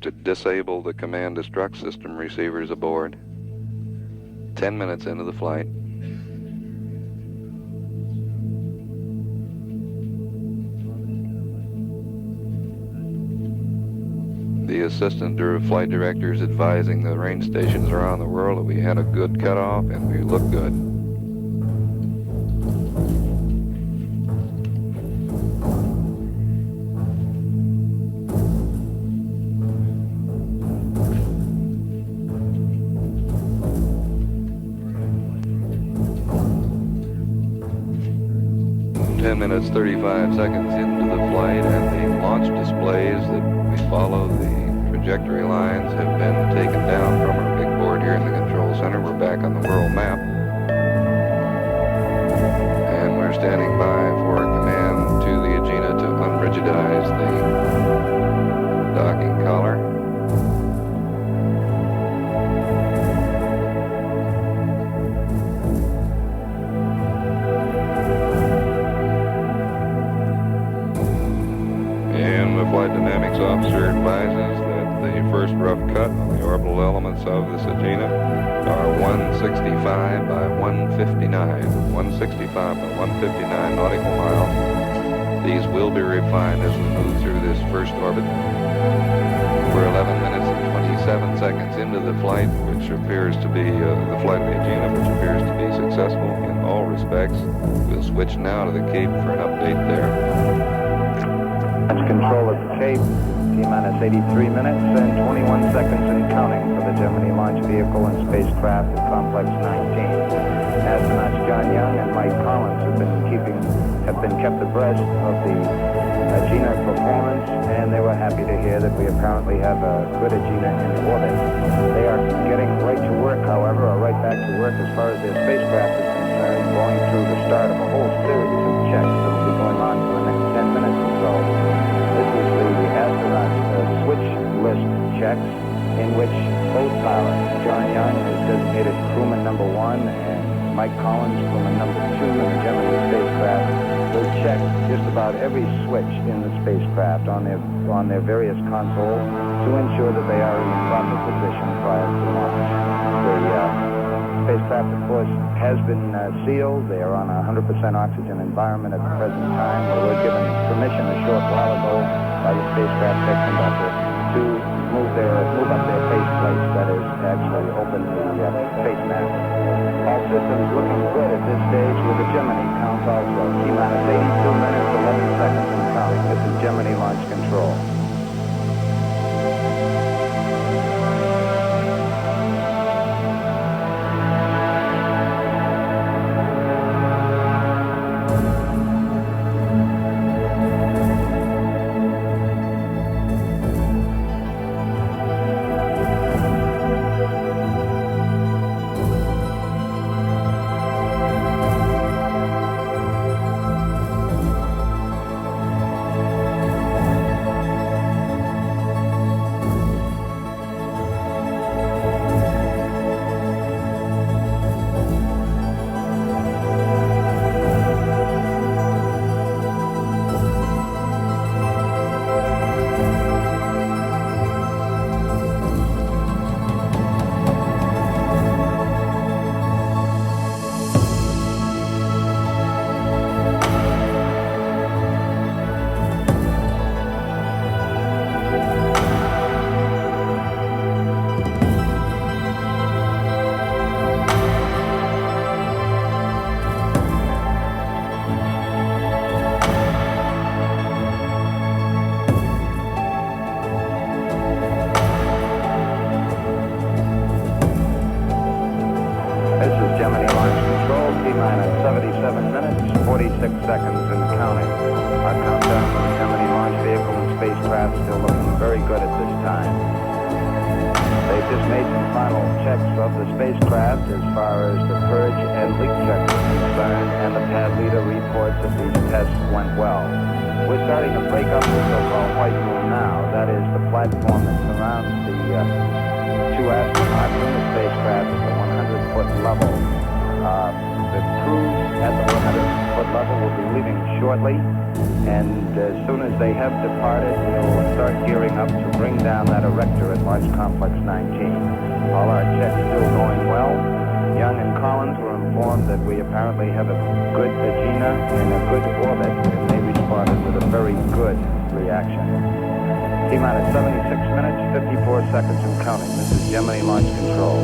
to disable the command destruct system receivers aboard. 10 minutes into the flight. The assistant flight director is advising the range stations around the world that we had a good cutoff and we look good. Minutes 35 seconds into the flight, and the launch displays that we follow the trajectory lines have been taken down from our big board here in the control center. We're back on the world map, and we're standing by for a command to the Agena to unrigidize the docking collar. Flight dynamics officer advises that the first rough cut on the orbital elements of this Agena are 165 by 159. 165 by 159 nautical miles. These will be refined as we move through this first orbit. We're 11 minutes and 27 seconds into the flight, which appears to be the flight of the Agena, which appears to be successful in all respects. We'll switch now to the Cape for an update there. That's control at the Cape, T-minus 83 minutes and 21 seconds and counting for the Gemini launch vehicle and spacecraft at Complex 19. Astronauts John Young and Mike Collins have been kept abreast of the Agena performance, and they were happy to hear that we apparently have a good Agena in orbit. They are getting right to work, however, or right back to work as far as their spacecraft is concerned, going through the start of a whole series of checks that will be going on for the next 10 minutes or so. This is the astronaut switch list checks, in which both pilots, John Young is designated crewman number 1 and Mike Collins, crewman number 2 in the Gemini spacecraft, will check just about every switch in the spacecraft on their various consoles to ensure that they are in the proper position prior to launch. The spacecraft, of course, has been sealed. They are on a 100% oxygen environment at the present time. They were given permission a short while ago by the spacecraft tech conductor to move up their faceplates, that is, actually open the face mask. All systems looking good at this stage with the Gemini count also. T-minus 82 minutes, 11 seconds and counting. This is Gemini launch control. T-minus 77 minutes, 46 seconds and counting. Our countdown for the Gemini launch vehicle and spacecraft still looking very good at this time. They've just made some final checks of the spacecraft as far as the purge and leak checks are concerned, and the pad leader reports that these tests went well. We're starting to break up the so-called white moon now. That is the platform that surrounds the two astronauts in the spacecraft at the 100-foot level. The crews at the 100-foot level will be leaving shortly, and as soon as they have departed, we'll start gearing up to bring down that erector at Launch Complex 19. All our checks still going well. Young and Collins were informed that we apparently have a good Agena in a good orbit, and they responded with a very good reaction. T-minus 76 minutes, 54 seconds and counting. This is Gemini Launch Control.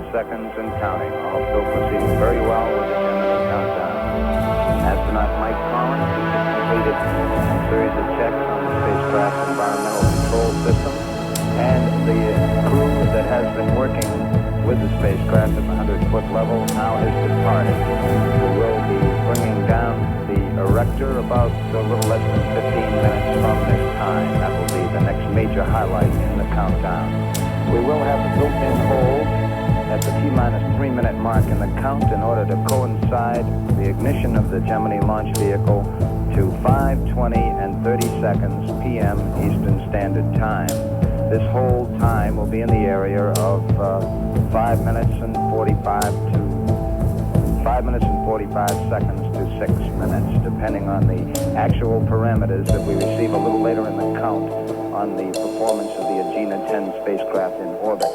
Seconds and counting. Also proceeding very well with the Gemini countdown. Astronaut Mike Collins has completed a series of checks on the spacecraft's environmental control system, and the crew that has been working with the spacecraft at the 100-foot level now has departed. We will be bringing down the erector about a little less than 15 minutes from this time. That will be the next major highlight in the countdown. We will have a built-in hold at the T-minus 3-minute mark in the count in order to coincide the ignition of the Gemini launch vehicle to 5:20 and 30 seconds p.m. Eastern Standard Time. This hold time will be in the area of 5 minutes and 45 seconds to 6 minutes, depending on the actual parameters that we receive a little later in the count on the performance of the Agena 10 spacecraft in orbit.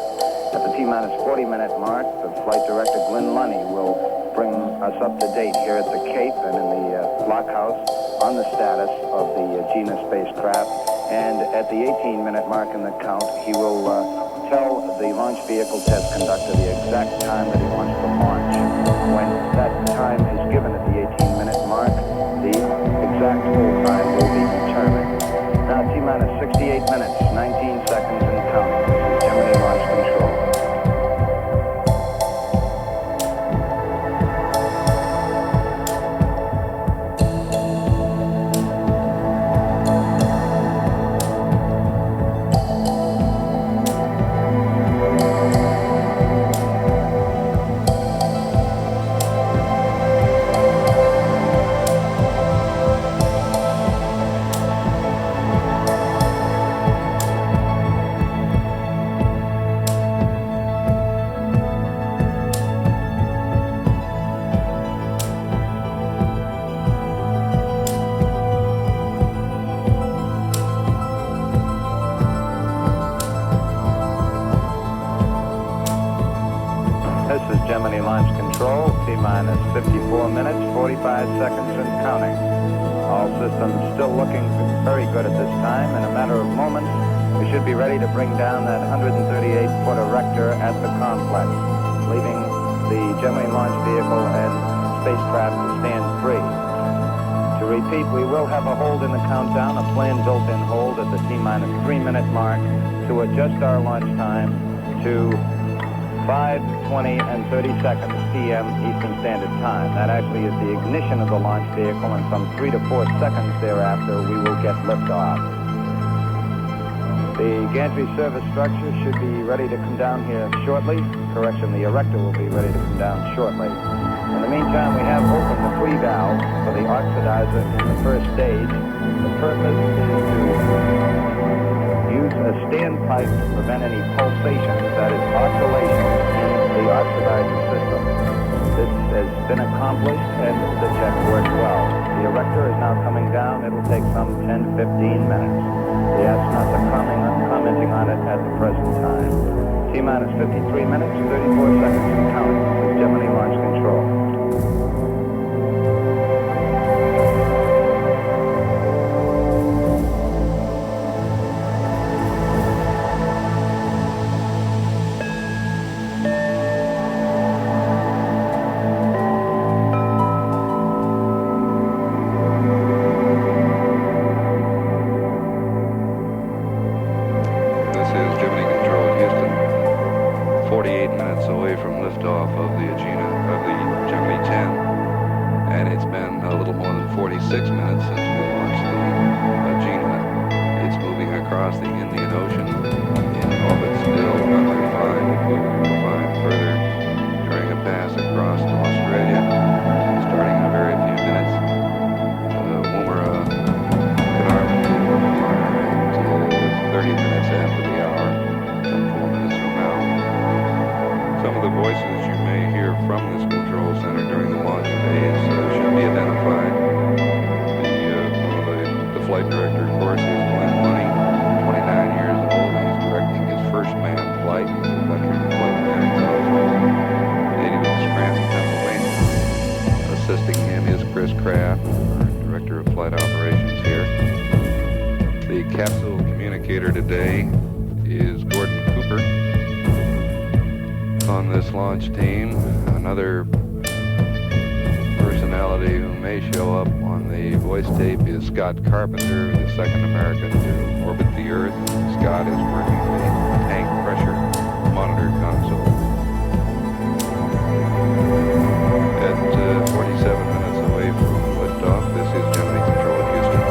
At the T-minus 40-minute mark, the flight director, Glenn Lunny, will bring us up to date here at the Cape and in the blockhouse on the status of the Agena spacecraft. And at the 18-minute mark in the count, he will tell the launch vehicle test conductor the exact time that he wants to launch. When that time is given at the 18-minute mark, the exact hold time will be determined. Now, T-minus 68 minutes, 19 seconds and counting. This is Gemini Launch Control. Gemini Launch Control, T-minus 54 minutes, 45 seconds and counting. All systems still looking very good at this time. In a matter of moments, we should be ready to bring down that 138-foot erector at the complex, leaving the Gemini Launch Vehicle and spacecraft to stand free. To repeat, we will have a hold in the countdown, a planned built-in hold at the T-minus 3-minute mark to adjust our launch time to 5:20 and 30 seconds p.m. Eastern Standard Time. That actually is the ignition of the launch vehicle, and some 3 to 4 seconds thereafter, we will get liftoff. The gantry service structure should be ready to come down here shortly. Correction, the erector will be ready to come down shortly. In the meantime, we have opened the free valve for the oxidizer in the first stage. The purpose is to use a standpipe to prevent any pulsations, that is, oscillations in the oxidizer system. This has been accomplished and the check worked well. The erector is now coming down. It'll take some 10-15 minutes. The astronauts are commenting on it at the present time. T-minus 53 minutes, 34 seconds and counting. This is Gemini Launch Control. liftoff of the Gemini 10, and it's been a little more than 46 minutes since we launched the Agena. It's moving across the Indian Ocean in orbit still unrefined. It will be refined further during a pass across to Australia, starting in a very few minutes. Carnarvon will fire at 30 minutes after the hour, some 4 minutes from now. Some of the voices you may hear from this control center during the launch phase should be identified. The flight director, of course, is Glenn Money, 29 years old, and he's directing his first manned flight. He's a veteran flight manager, native of Scranton, Pennsylvania. Assisting him is Chris Kraft, our director of flight operations here. The capsule communicator today is Gordon Cooper. On this launch team, another personality who may show up on the voice tape is Scott Carpenter, the second American to orbit the Earth. Scott is working the tank pressure monitor console. At 47 minutes away from liftoff, this is Gemini Control at Houston.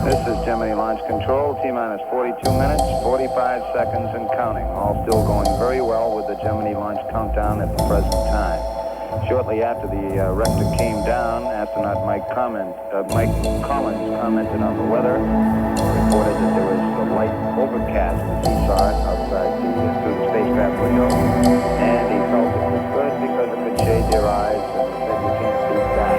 This is Gemini Launch Control, T-minus 42 minutes, 45 seconds and counting. All still going very well with the Gemini Launch countdown at the present time. Shortly after the Rector came down, astronaut Mike Collins commented on the weather, reported that there was a light overcast as he saw it outside through the spacecraft window, and he felt it was good because it could shade your eyes, and he said you can't beat that.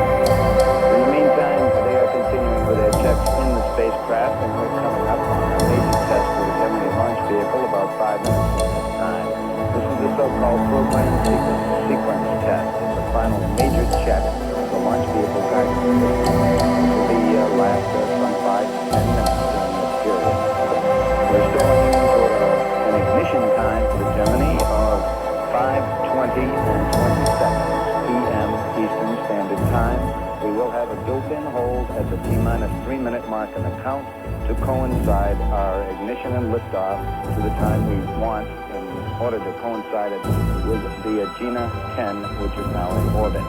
In the meantime, they are continuing with their checks in the spacecraft, and we're coming up on a major test with the Gemini launch vehicle about 5 minutes from this time. This is the so-called program sequence test. It's the final major check of the launch vehicle guidance system. This will last some 5 to 10 minutes during this period. We're still aiming for an ignition time for the Gemini of 5:20 and 20 seconds p.m. Eastern Standard Time. We will have a built-in hold at the T-minus 3-minute mark in the count to coincide our ignition and liftoff to the time we want in order to coincide it with the Agena 10, which is now in orbit.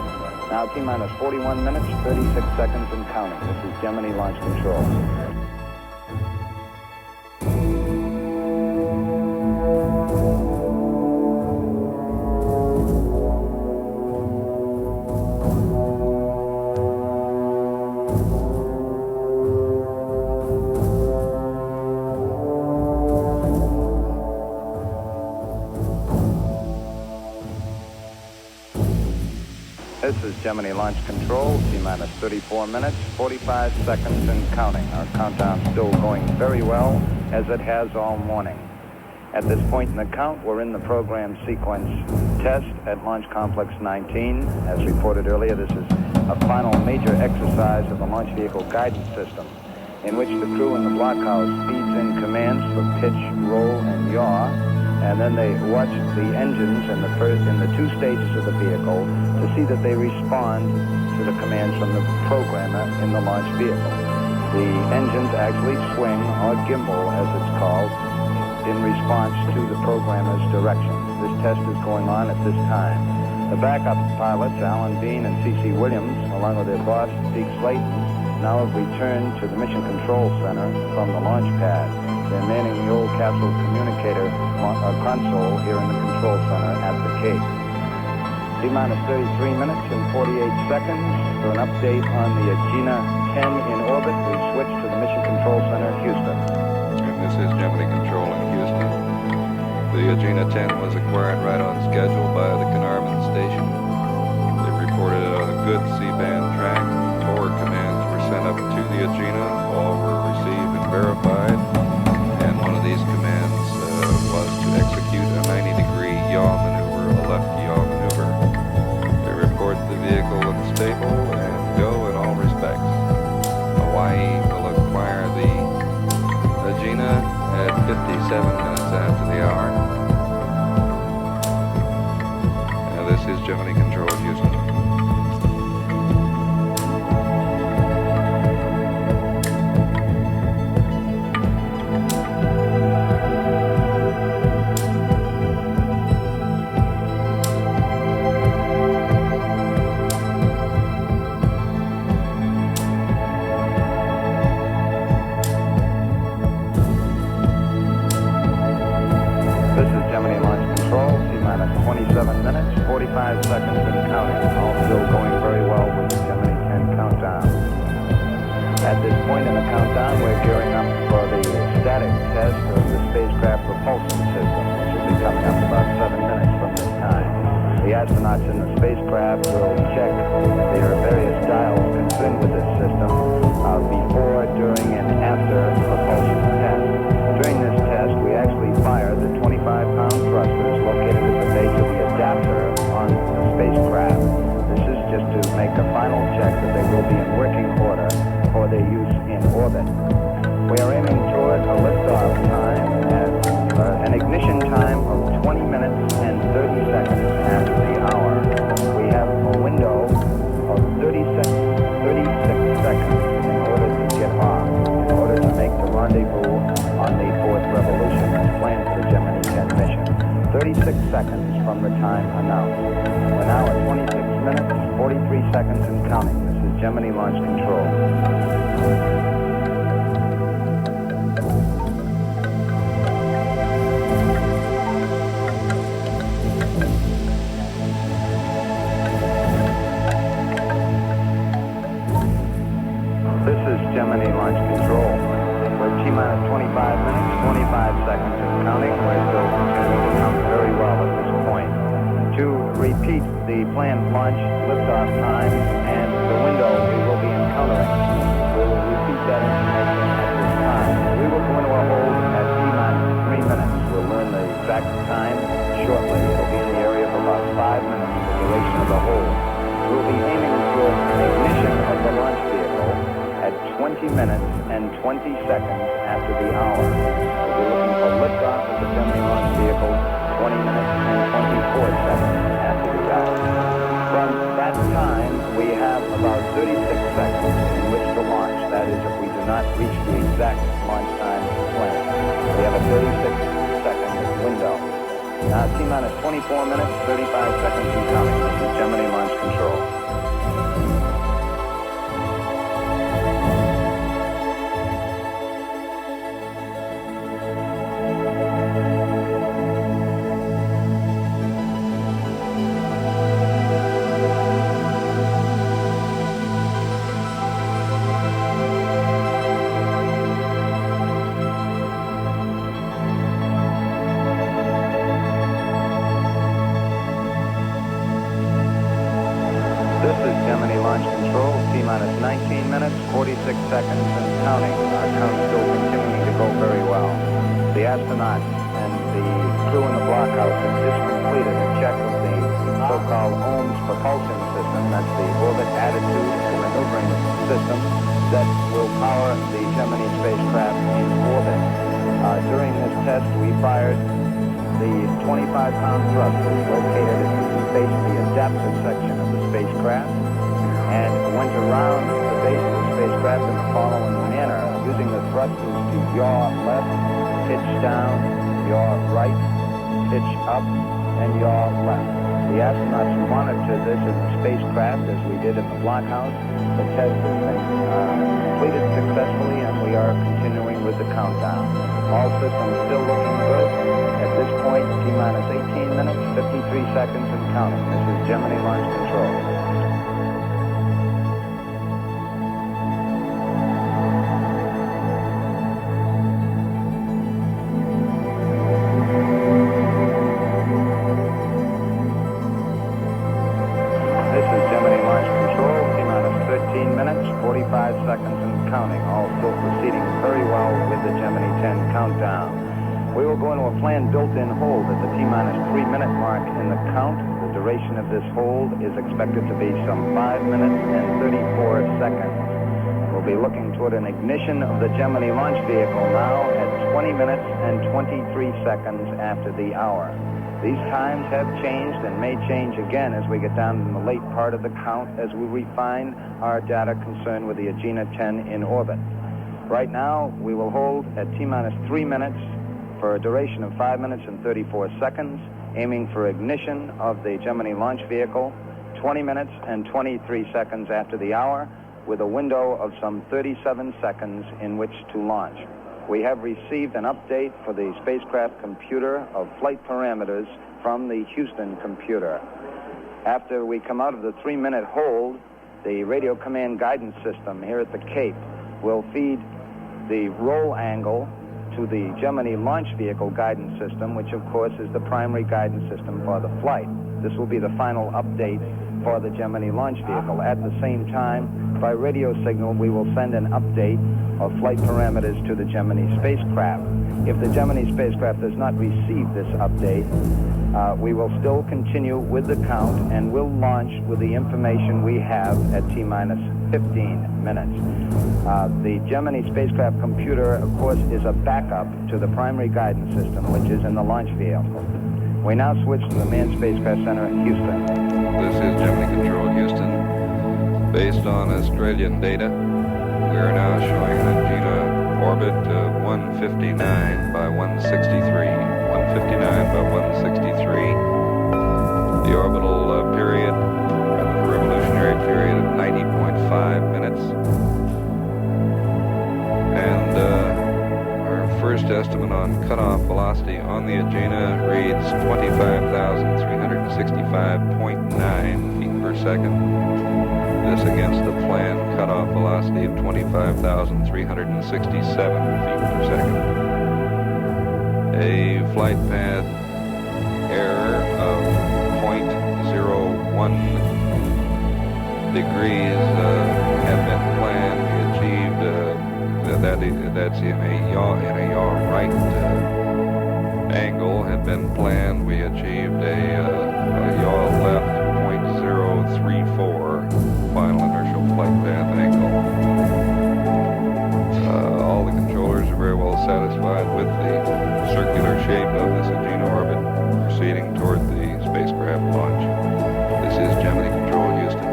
Now T-minus 41 minutes, 36 seconds and counting. This is Gemini Launch Control. This is Gemini Launch Control, T-minus 34 minutes, 45 seconds and counting. Our countdown still going very well, as it has all morning. At this point in the count, we're in the program sequence test at Launch Complex 19. As reported earlier, this is a final major exercise of the launch vehicle guidance system, in which the crew in the blockhouse feeds in commands for pitch, roll, and yaw, and then they watch the engines in the two stages of the vehicle to see that they respond to the commands from the programmer in the launch vehicle. The engines actually swing, or gimbal as it's called, in response to the programmer's directions. This test is going on at this time. The backup pilots, Alan Bean and C.C. Williams, along with their boss, Deke Slayton, now have returned to the Mission Control Center from the launch pad. They're manning the old capsule communicator console here in the control center at the Cape. T-minus 33 minutes and 48 seconds for an update on the Agena 10 in orbit. We switch to the Mission Control Center, Houston. And this is Gemini Control in Houston. The Agena 10 was acquired right on schedule by the Carnarvon station. They reported a good C-band track. Tour commands were sent up to the Agena. All were received and verified. And one of these commands was to execute a 90-degree yaw maneuver, a left yaw maneuver. They report the vehicle looks stable and go in all respects. Hawaii will acquire the Agena at 57 minutes after the hour. Now this is Gemini Control, Houston. This is Gemini Launch Control, T-minus 27 minutes, 45 seconds and counting. All still going very well with the Gemini 10 countdown. At this point in the countdown, we're gearing up for the static test of the spacecraft propulsion system, which will be coming up about 7 minutes from this time. The astronauts in the spacecraft will check their various dials concerned with this system before, during, and after the propulsion test. During this test, we actually fire the 25-pound thrusters located at the base of the adapter on the spacecraft. This is just to make a final check that they will be in working order for their use in orbit. We are aiming toward a liftoff time at an ignition time of 20 minutes and 30 seconds after the hour. We have a window of 36 seconds in order to get off, in order to make the rendezvous on the fourth revolution as planned for the Gemini 10 mission. 36 seconds from the time announced. We're now at 26 minutes, 43 seconds and counting. This is Gemini Launch Control. This is Gemini Launch Control. We're T-minus 25 minutes, 25 seconds and counting. We're still continuing to count very well at this point. To repeat the planned launch liftoff time and the window we will be encountering, we will repeat that information at this time. We will go into a hold at T-minus 3 minutes. We'll learn the exact time shortly. It'll be in the area of about 5 minutes, the duration of the hold. We'll be aiming for ignition of the launch vehicle at 20 minutes and 20 seconds after the hour. We'll be looking for liftoff of the Gemini launch vehicle 20 minutes and 24 seconds after the hour. From that time, we have about 36 seconds in which to launch. That is, if we do not reach the exact launch time planned. We have a 36-second window. Now, T-minus 24 minutes, 35 seconds and counting. This is Gemini Launch Control. This is Gemini Launch Control, T-minus 19 minutes, 46 seconds and counting. Our count still continuing to go very well. The astronauts and the crew in the blockhouse have just completed a check of the so-called Ohm's propulsion system. system, that's the orbit attitude and maneuvering system, that will power the Gemini spacecraft in orbit. During this test, we fired the 25-pound thrusters located at the base of the adaptive section of the spacecraft and went around the base of the spacecraft in the following manner, using the thrusters to yaw left, pitch down, yaw right, pitch up, and yaw left. The astronauts monitored this in the spacecraft as we did in the blockhouse. The test has been completed successfully, and we are continuing with the countdown. All systems still looking good. At this point, T-minus 18 minutes, 53 seconds and counting. This is Gemini Launch Control. This is Gemini Launch Control, T-minus 13 minutes, 45 seconds and counting. All still proceeding very well with the Gemini 10 countdown. We will go into a planned built-in hold at the T-minus 3-minute mark in the count. The duration of this hold is expected to be some 5 minutes and 34 seconds. We'll be looking toward an ignition of the Gemini launch vehicle now at 20 minutes and 23 seconds after the hour. These times have changed and may change again as we get down in the late part of the count as we refine our data concerned with the Agena 10 in orbit. Right now, we will hold at T-minus 3 minutes for a duration of 5 minutes and 34 seconds, aiming for ignition of the Gemini launch vehicle 20 minutes and 23 seconds after the hour, with a window of some 37 seconds in which to launch. We have received an update for the spacecraft computer of flight parameters from the Houston computer. After we come out of the 3-minute hold, the radio command guidance system here at the Cape will feed the roll angle to the Gemini launch vehicle guidance system, which of course is the primary guidance system for the flight. This will be the final update for the Gemini launch vehicle. At the same time, by radio signal, we will send an update of flight parameters to the Gemini spacecraft. If the Gemini spacecraft does not receive this update, we will still continue with the count and will launch with the information we have at T-minus 15 minutes. The Gemini spacecraft computer, of course, is a backup to the primary guidance system, which is in the launch vehicle. We now switch to the Manned Spacecraft Center in Houston. This is Gemini Control Houston. Based on Australian data, we are now showing an Agena orbit of 159 by 163. 159 by 163. The orbital period, or the revolutionary period of 90.5 minutes. And our first estimate on cutoff velocity on the Agena reads 25,365.9 feet per second. This against the planned cutoff velocity of 25,367 feet per second. A flight path error of 0.01 degrees had been planned. We achieved that's in a yaw right angle had been planned. We achieved a yaw left 0.034 final inertial flight path angle. All the controllers are very well satisfied with the circular shape of this Agena orbit proceeding toward the spacecraft launch. This is Gemini Control Houston.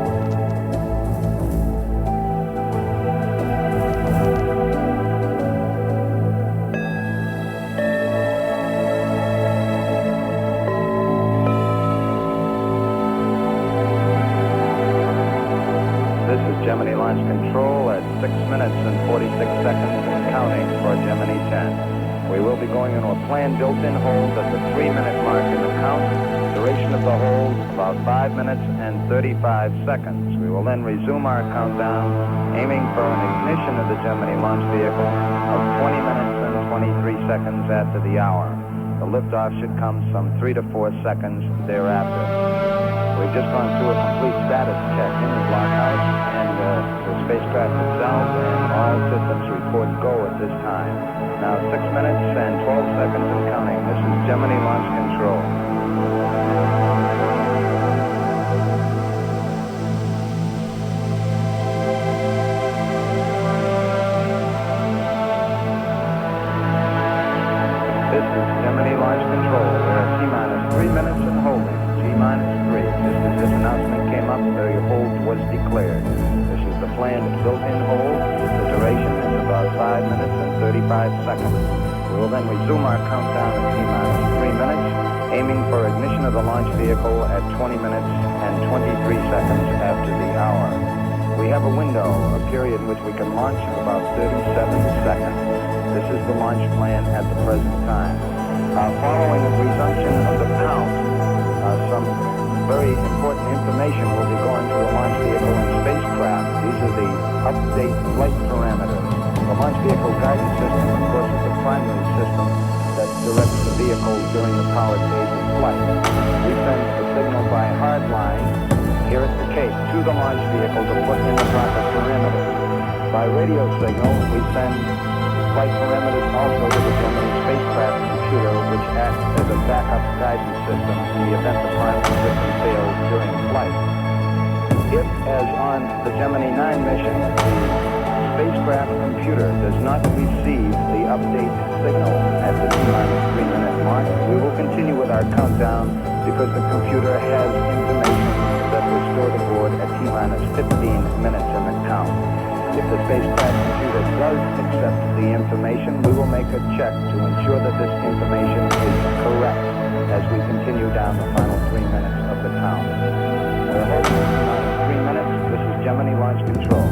Gemini Launch Control at 6 minutes and 46 seconds and counting for Gemini 10. We will be going into a planned built-in hold at the 3-minute mark in the count. Duration of the hold, about 5 minutes and 35 seconds. We will then resume our countdown, aiming for an ignition of the Gemini launch vehicle of 20 minutes and 23 seconds after the hour. The liftoff should come some 3 to 4 seconds thereafter. We've just gone through a complete status check in the blockhouse, and the spacecraft itself and all systems report go at this time. Now 6 minutes and 12 seconds and counting. This is Gemini Launch Control. built-in hold. The duration is about 5 minutes and 35 seconds. We will then resume our countdown at T-minus 3 minutes, aiming for ignition of the launch vehicle at 20 minutes and 23 seconds after the hour. We have a window, a period in which we can launch of about 37 seconds. This is the launch plan at the present time. Following the resumption of the count, some very important information will be going to the launch vehicle and spacecraft. These are the update flight parameters. The launch vehicle guidance system, of course, is the primary system that directs the vehicle during the powered phase of flight. We send a signal by hard line here at the Cape to the launch vehicle to put in the proper parameters. By radio signal, we send flight parameters also to the Gemini spacecraft computer, which acts as a backup guidance system in the event the primary system fails during flight. If, as on the Gemini 9 mission, the spacecraft computer does not receive the update signal at the T-minus 3 minute mark, we will continue with our countdown because the computer has information that was stored aboard at T-minus 15 minutes in the count. If the spacecraft computer does accept the information, we will make a check to ensure that this information is correct as we continue down the final 3 minutes of the count. We're holding on 3 minutes. This is Gemini Launch Control.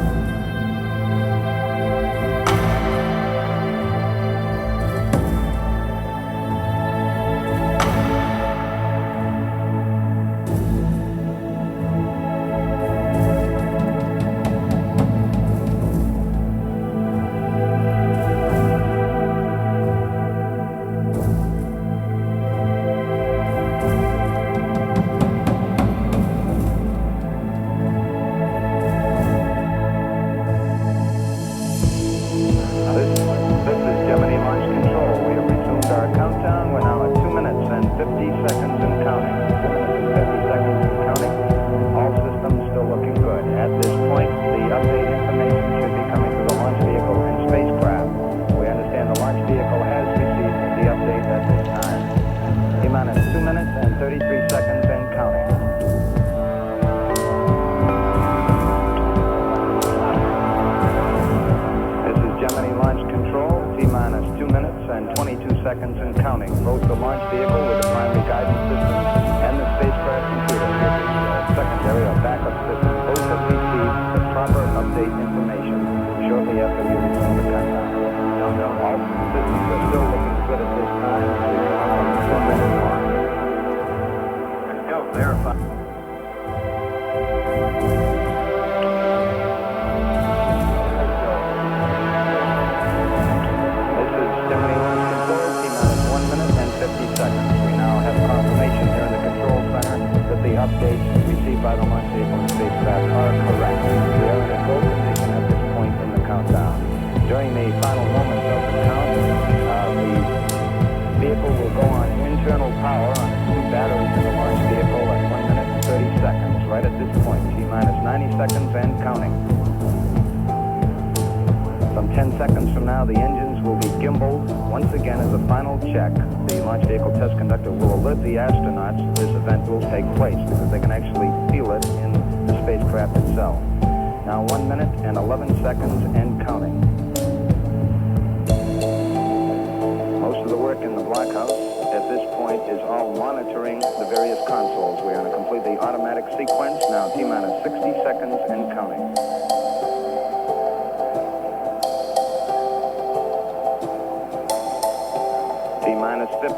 T-minus 50.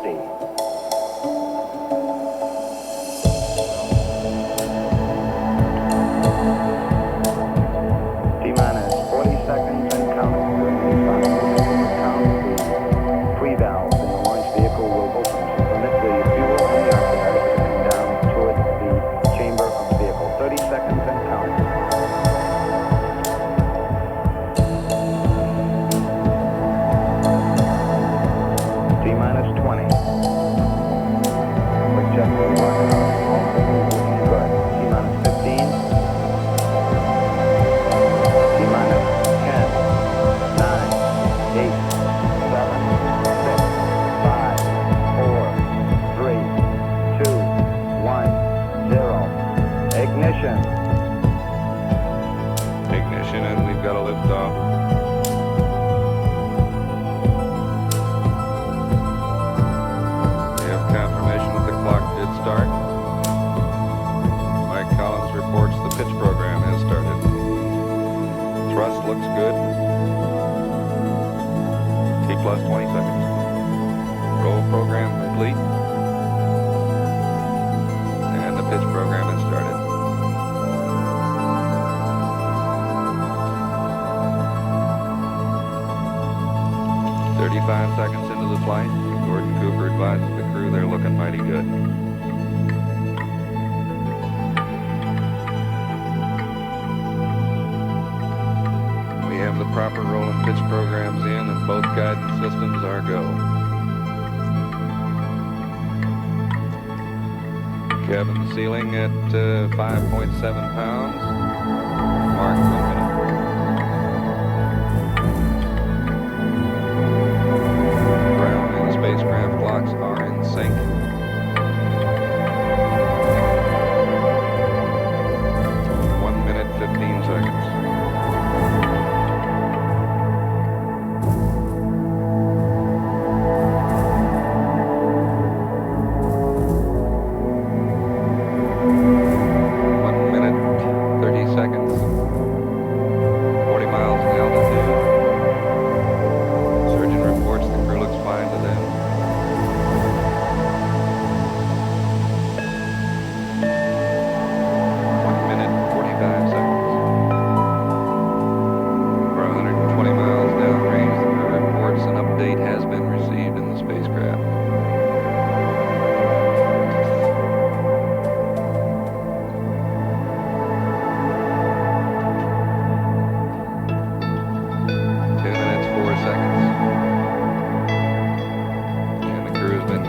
T-minus 40 seconds and counting. During the final count, the pre-valves in the launch vehicle will open to permit the fuel and the oxidizer to come down toward the chamber of the vehicle. 30 seconds and counting. T-minus 20. good. T plus 20 seconds. Roll program complete. And the pitch program has started. "35 seconds into the flight, Gordon Cooper advises the crew they're looking mighty good. We have the proper roll and pitch programs in, and both guidance systems are go. Cabin ceiling at 5.7 pounds. Mark 1 minute. Ground and spacecraft clocks are in sync. One minute, 15 seconds. Seconds. 40 miles in altitude. Surgeon reports the crew looks fine to them. One minute, 45 seconds. We're 120 miles downrange. The crew reports an update has been received in the spacecraft.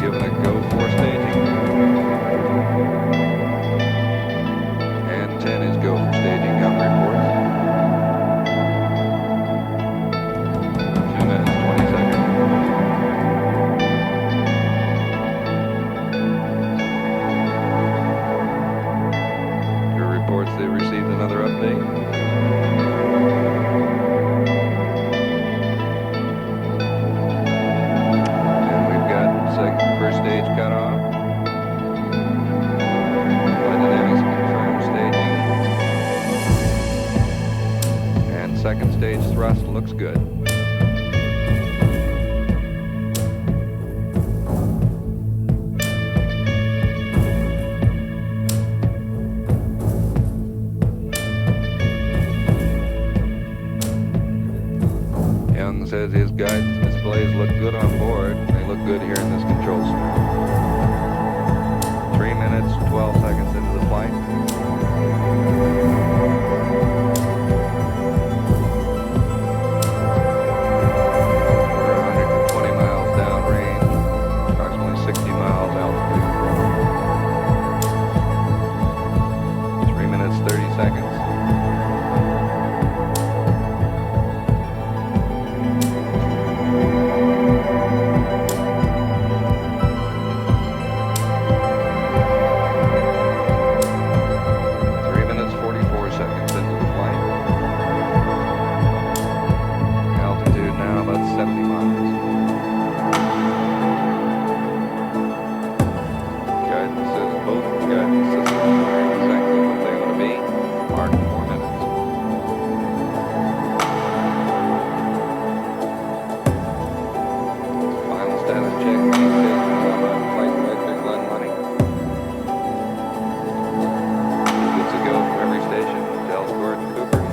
Given a go for staging. And 10 is go for staging on reports. 2 minutes, 20 seconds. Crew reports they received another update. First stage cut off. Flight dynamics confirmed staging. And second stage thrust looks good. Young says his guidance displays look good on board. They look good here in this control center. 3 minutes, 12 seconds into the flight. We're 120 miles downrange, approximately 60 miles altitude. 3 minutes, 30 seconds.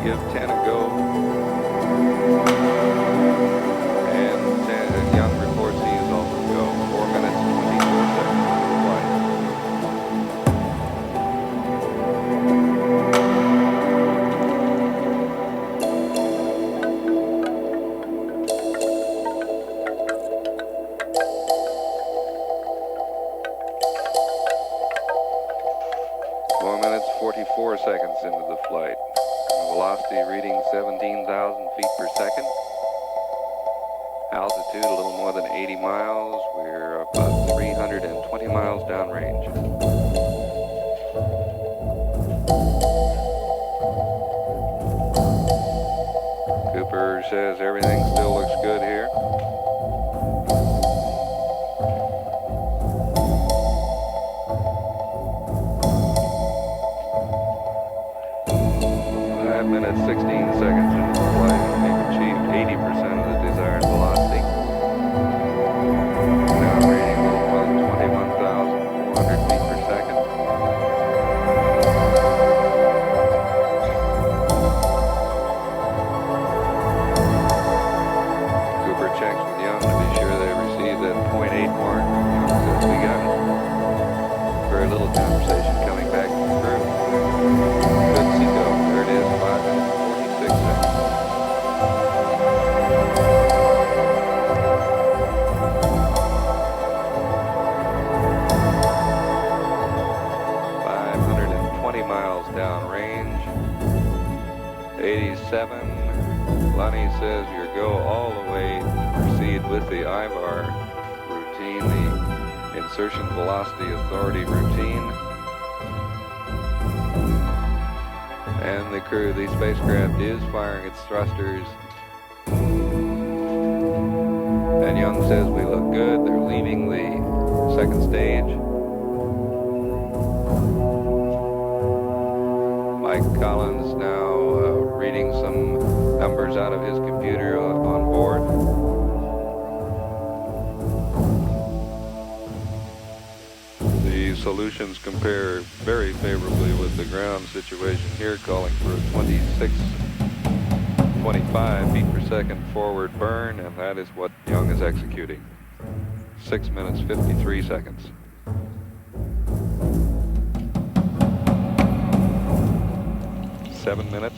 Give 10 a go. And Young reports he is also go. 4 minutes, 24 seconds of the flight. Four minutes, 44 seconds into the flight. Velocity reading 17,000 feet per second. Altitude a little more than 80 miles. We're about 320 miles downrange. Cooper says everything still looks good here. Minutes, 16 seconds into the flight. 7. Lonnie says you go all the way to proceed with the IVAR routine, the insertion velocity authority routine. And the crew of the spacecraft is firing its thrusters. And Young says we look good. They're leaving the second stage. Mike Collins now reading some numbers out of his computer on board. The solutions compare very favorably with the ground situation here, calling for a 25 feet per second forward burn, and that is what Young is executing. 6 minutes 53 seconds. Seven minutes.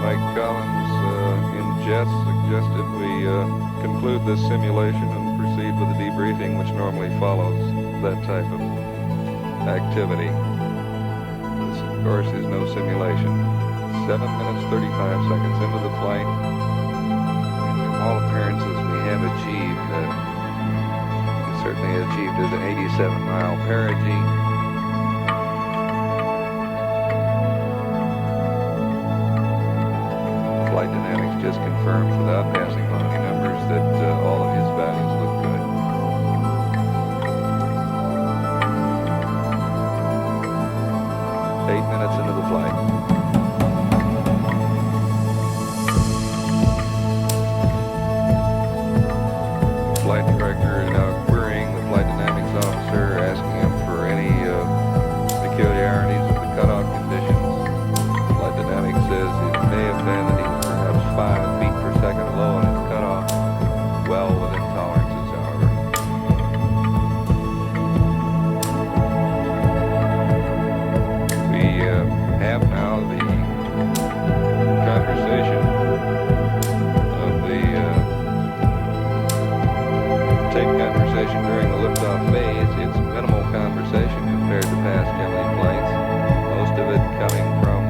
Mike Collins in jets suggested we conclude this simulation and proceed with the debriefing, which normally follows that type of activity. This, of course, is no simulation. 7 minutes 35 seconds into the flight, and from all appearances we have achieved, we certainly achieved an 87-mile perigee. Flight Dynamics just confirms without passing on any numbers that all of his values look good. Eight minutes into the flight. Flight director is now querying the Flight Dynamics officer, asking him for any peculiarities of the cutoff conditions. Flight Dynamics says it may have been that he was perhaps 5 feet per second low on his cutoff, well within tolerances, however. We have now the conversation of the tape conversation during the liftoff phase. It's minimal conversation compared to past Gemini flights, most of it coming from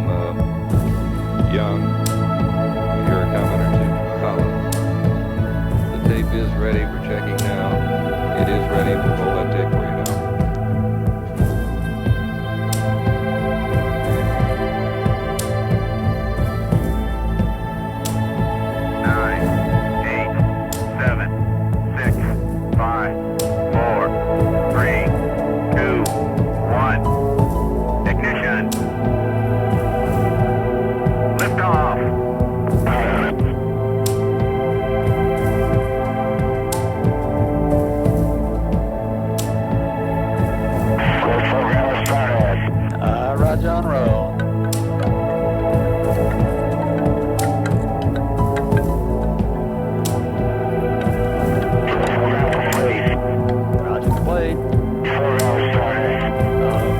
Young. You're a comment or two, Collins. The tape is ready. We're checking now. It is ready. We'll roll that tape for you now. John roll. Roger complete.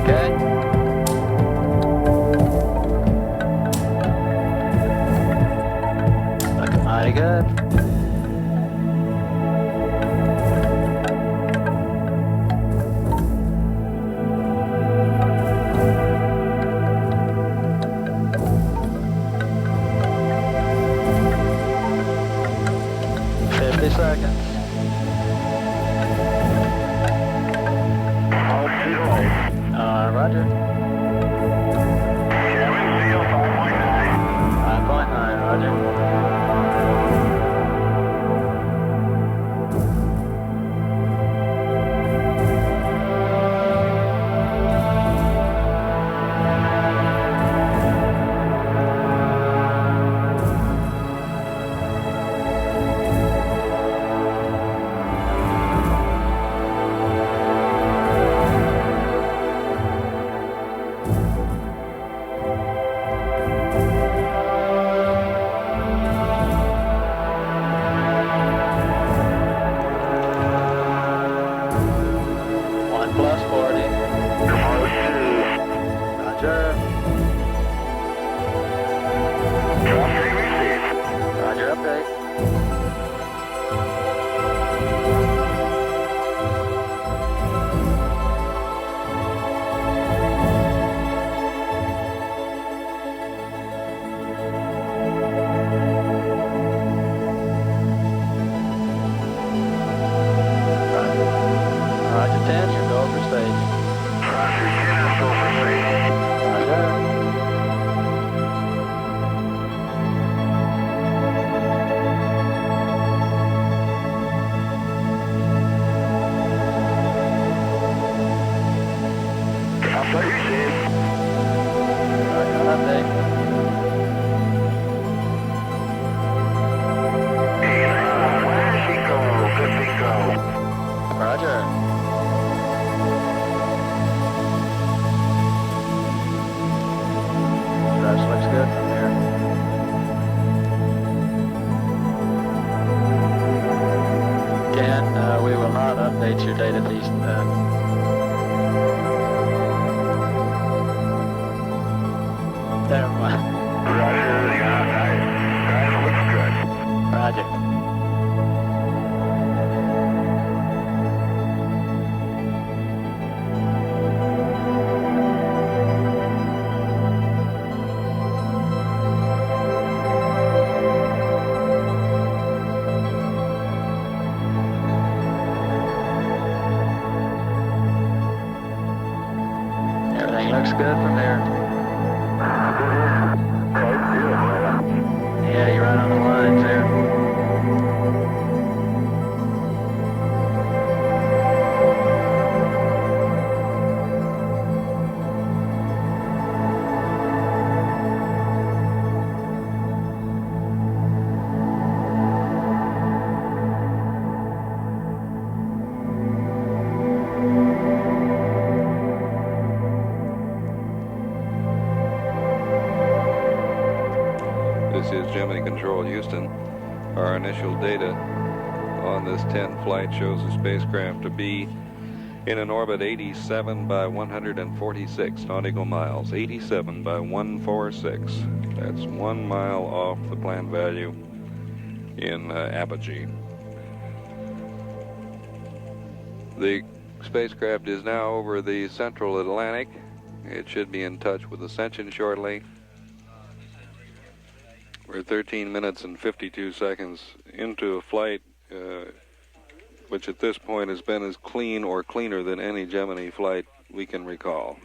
Okay. Looking mighty good. Seconds. Roger. 5.9, roger. updates your data feed. There we go. Roger, yeah, looks good. Roger. Everything looks good from there. Yeah, you're right on the lines there. This is Gemini Control Houston. Our initial data on this 10 flight shows the spacecraft to be in an orbit 87 by 146 nautical miles. 87 by 146. That's 1 mile off the planned value in apogee. The spacecraft is now over the central Atlantic. It should be in touch with Ascension shortly. We're 13 minutes and 52 seconds into a flight which at this point has been as clean or cleaner than any Gemini flight we can recall.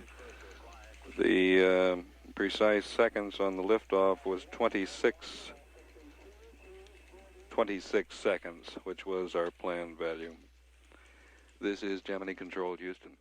The precise seconds on the liftoff was 26 seconds, which was our planned value. This is Gemini Control Houston.